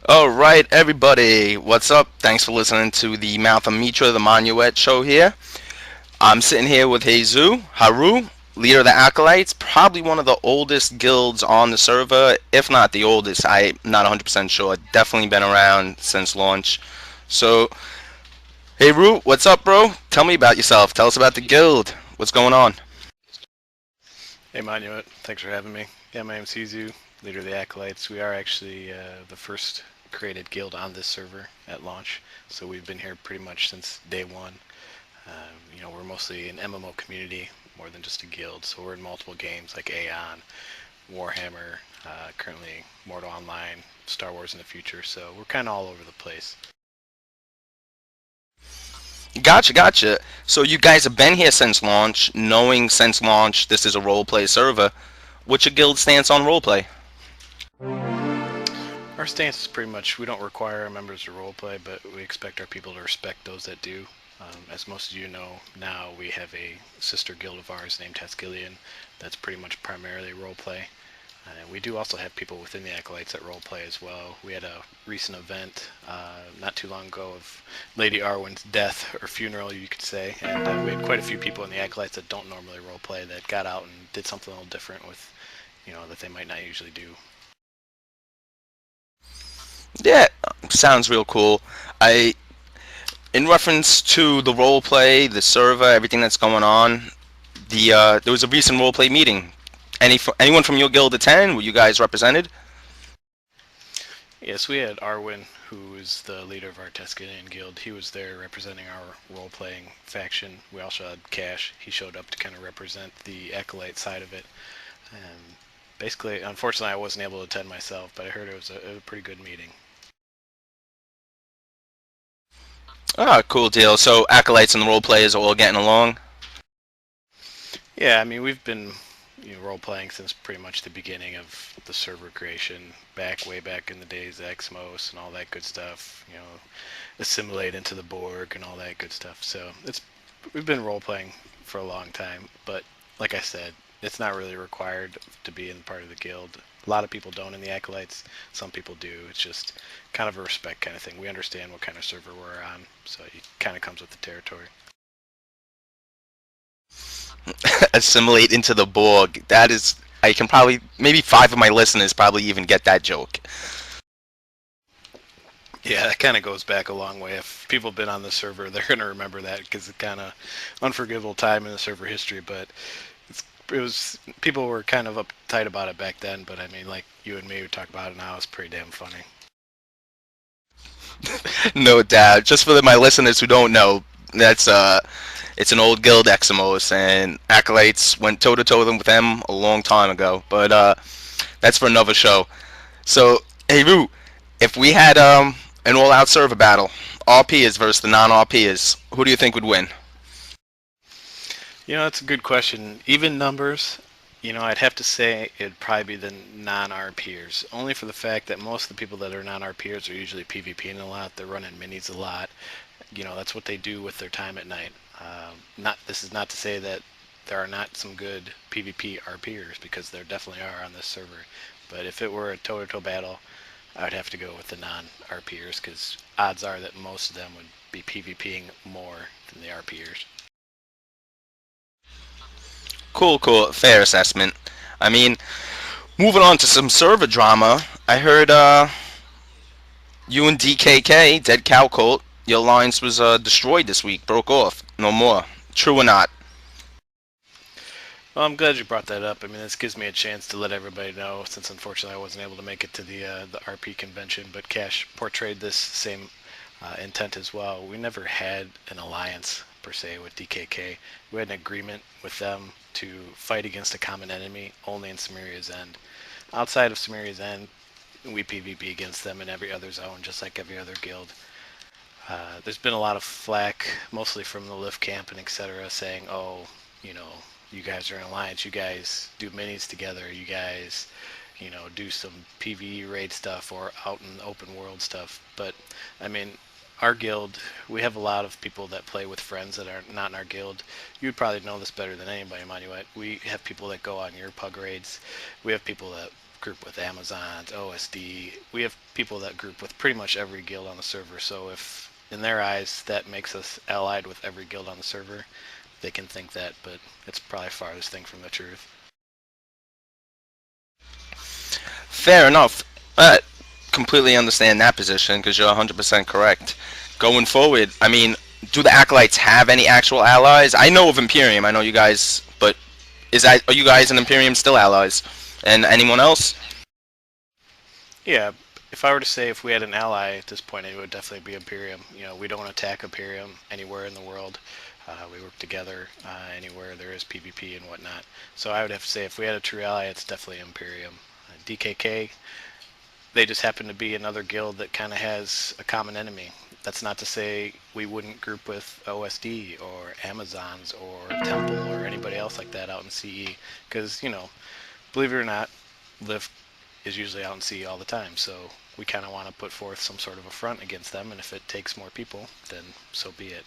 All right, everybody, what's up? Thanks for listening to the Mouth of Mitra, the Monuet show here. I'm sitting here with Jesus, Haru, Leader of the Acolytes, probably one of the oldest guilds on the server, if not the oldest. I'm not 100% sure. Definitely been around since launch. So, hey, Ru, what's up, bro? Tell me about yourself. Tell us about the guild. What's going on? Hey Monument, thanks for having me. Yeah, my name's Hizu, leader of the Acolytes. We are actually the first created guild on this server at launch, so we've been here pretty much since day one. We're mostly an MMO community more than just a guild, so we're in multiple games like Aeon, Warhammer, currently Mortal Online, Star Wars in the future, so we're kind of all over the place. Gotcha, gotcha. So you guys have been here since launch, knowing since launch this is a roleplay server. What's your guild stance on roleplay? Our stance is pretty much we don't require our members to roleplay, but we expect our people to respect those that do. As most of you know, now we have a sister guild of ours named Tasgillion that's pretty much primarily roleplay. And we do also have people within the Acolytes that roleplay as well. We had a recent event not too long ago of Lady Arwen's death, or funeral you could say, and we had quite a few people in the Acolytes that don't normally roleplay that got out and did something a little different with, that they might not usually do. Yeah, sounds real cool. I, in reference to the roleplay, the server, everything that's going on, there was a recent roleplay meeting. Anyone from your guild attend? Were you guys represented? Yes, we had Arwen, who is the leader of our Tuscanian guild. He was there representing our role-playing faction. We also had Cash. He showed up to kind of represent the Acolyte side of it. And basically, unfortunately, I wasn't able to attend myself, but I heard it was a pretty good meeting. Ah, cool deal. So acolytes and the role players are all getting along. Yeah, I mean, we've been role playing since pretty much the beginning of the server creation, way back in the days of Exmos and all that good stuff. Assimilate into the Borg and all that good stuff. So we've been role playing for a long time, but like I said, it's not really required to be in part of the guild. A lot of people don't in the Acolytes. Some people do. It's just kind of a respect kind of thing. We understand what kind of server we're on, so it kind of comes with the territory. Assimilate into the Borg. That is, I can probably, maybe five of my listeners probably even get that joke. Yeah, that kind of goes back a long way. If people have been on the server, they're going to remember that because it's kind of unforgivable time in the server history. But it was people were kind of uptight about it back then. But I mean, like you and me would talk about it now. It's pretty damn funny. No doubt. Just for my listeners who don't know, that's it's an old guild Eximos, and acolytes went toe to toe with them a long time ago. But that's for another show. So, hey Root, if we had an all-out server battle, RPers versus the non-RPers, who do you think would win? That's a good question. Even numbers, I'd have to say it'd probably be the non-RPers, only for the fact that most of the people that are non-RPers are usually PvPing a lot. They're running minis a lot. That's what they do with their time at night. Not This is not to say that there are not some good PvP RPers, because there definitely are on this server. But if it were a toe-to-toe battle, I would have to go with the non-RPers, because odds are that most of them would be PvPing more than the RPers. Cool, cool, fair assessment. I mean, moving on to some server drama, I heard you and DKK, Dead Cow Cult, your alliance was destroyed this week, broke off, no more. True or not? Well, I'm glad you brought that up. I mean, this gives me a chance to let everybody know, since unfortunately I wasn't able to make it to the RP convention, but Cash portrayed this same intent as well. We never had an alliance per se with DKK. We had an agreement with them to fight against a common enemy only in Cimmeria's End. Outside of Cimmeria's End, we PvP against them in every other zone, just like every other guild. There's been a lot of flack, mostly from the Lift Camp and etc., saying, oh, you guys are in alliance, you guys do minis together, you guys, do some PvE raid stuff or out in the open world stuff. But, I mean, our guild, we have a lot of people that play with friends that are not in our guild. You'd probably know this better than anybody, Manuet. We have people that go on your pug raids. We have people that group with Amazons, OSD. We have people that group with pretty much every guild on the server. So if in their eyes that makes us allied with every guild on the server, they can think that, but it's probably farthest thing from the truth. Fair enough. Completely understand that position because you're 100% correct. Going forward, I mean, do the Acolytes have any actual allies? I know of Imperium. I know you guys, but are you guys and Imperium still allies? And anyone else? Yeah, if I were to say if we had an ally at this point, it would definitely be Imperium. You know, we don't attack Imperium anywhere in the world. We work together anywhere there is PvP and whatnot. So I would have to say if we had a true ally, it's definitely Imperium. DKK, they just happen to be another guild that kind of has a common enemy. That's not to say we wouldn't group with OSD or Amazons or Temple or anybody else like that out in CE. Because, you know, believe it or not, Lift is usually out in CE all the time. So we kind of want to put forth some sort of a front against them. And if it takes more people, then so be it.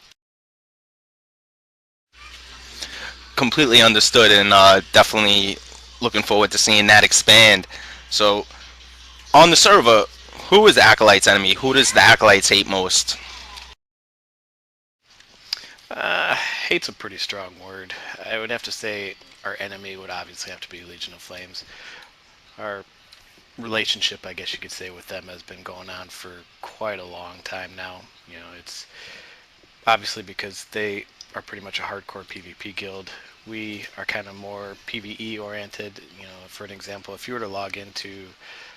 Completely understood, and definitely looking forward to seeing that expand. So, on the server, who is the Acolyte's enemy? Who does the Acolytes hate most? Hate's a pretty strong word. I would have to say our enemy would obviously have to be Legion of Flames. Our relationship, I guess you could say, with them has been going on for quite a long time now. You know, it's obviously because they are pretty much a hardcore PvP guild. We are kind of more PvE oriented. You know, for an example, if you were to log into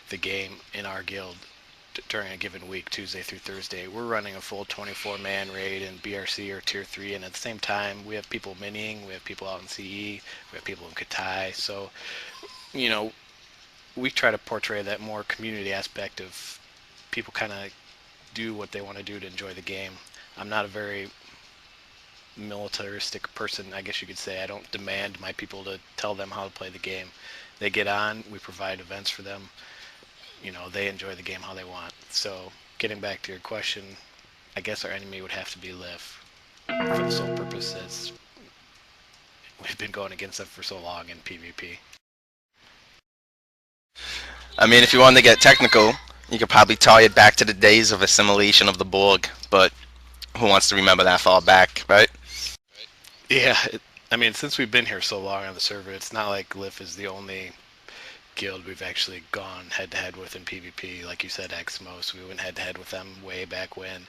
the game in our guild during a given week, Tuesday through Thursday, we're running a full 24-man raid in BRC or Tier 3, and at the same time, we have people mining, we have people out in CE, we have people in Katai. So, you know, we try to portray that more community aspect of people kind of do what they want to do to enjoy the game. I'm not a very militaristic person, I guess you could say. I don't demand my people to tell them how to play the game. They get on, we provide events for them. You know, they enjoy the game how they want. So, getting back to your question, I guess our enemy would have to be Lif, for the sole purpose that we've been going against them for so long in PvP. I mean, if you wanted to get technical, you could probably tie it back to the days of assimilation of the Borg, but who wants to remember that far back, right? Yeah, I mean, since we've been here so long on the server, it's not like Lif is the only guild we've actually gone head-to-head with in PvP. Like you said, Exmos, we went head-to-head with them way back when.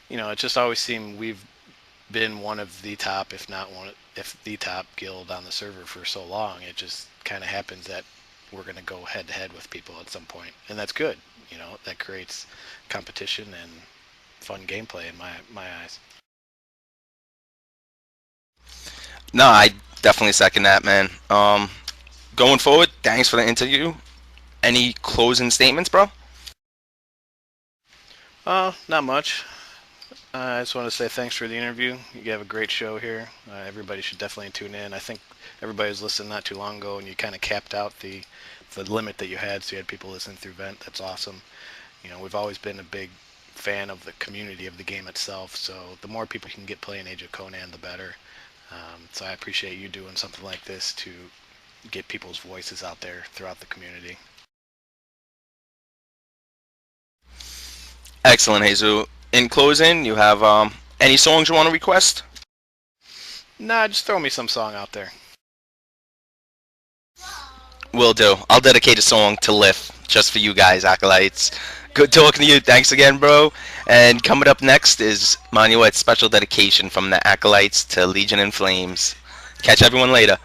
You know, it just always seemed we've been one of the top, if not one, if the top guild on the server for so long. It just kind of happens that we're going to go head-to-head with people at some point, and that's good. You know, that creates competition and fun gameplay in my eyes. No, I definitely second that, man. Going forward, thanks for the interview. Any closing statements, bro? Not much. I just want to say thanks for the interview. You have a great show here. Everybody should definitely tune in. I think everybody was listening not too long ago, and you kind of capped out the limit that you had, so you had people listening through Vent. That's awesome. You know, we've always been a big fan of the community of the game itself, so the more people you can get playing Age of Conan, the better. So I appreciate you doing something like this to get people's voices out there throughout the community. Excellent, Jesus. In closing, you have any songs you want to request? Nah, just throw me some song out there. Will do. I'll dedicate a song to Lif, just for you guys, Acolytes. Good talking to you. Thanks again, bro. And coming up next is Monuet's special dedication from the Acolytes to Legion in Flames. Catch everyone later.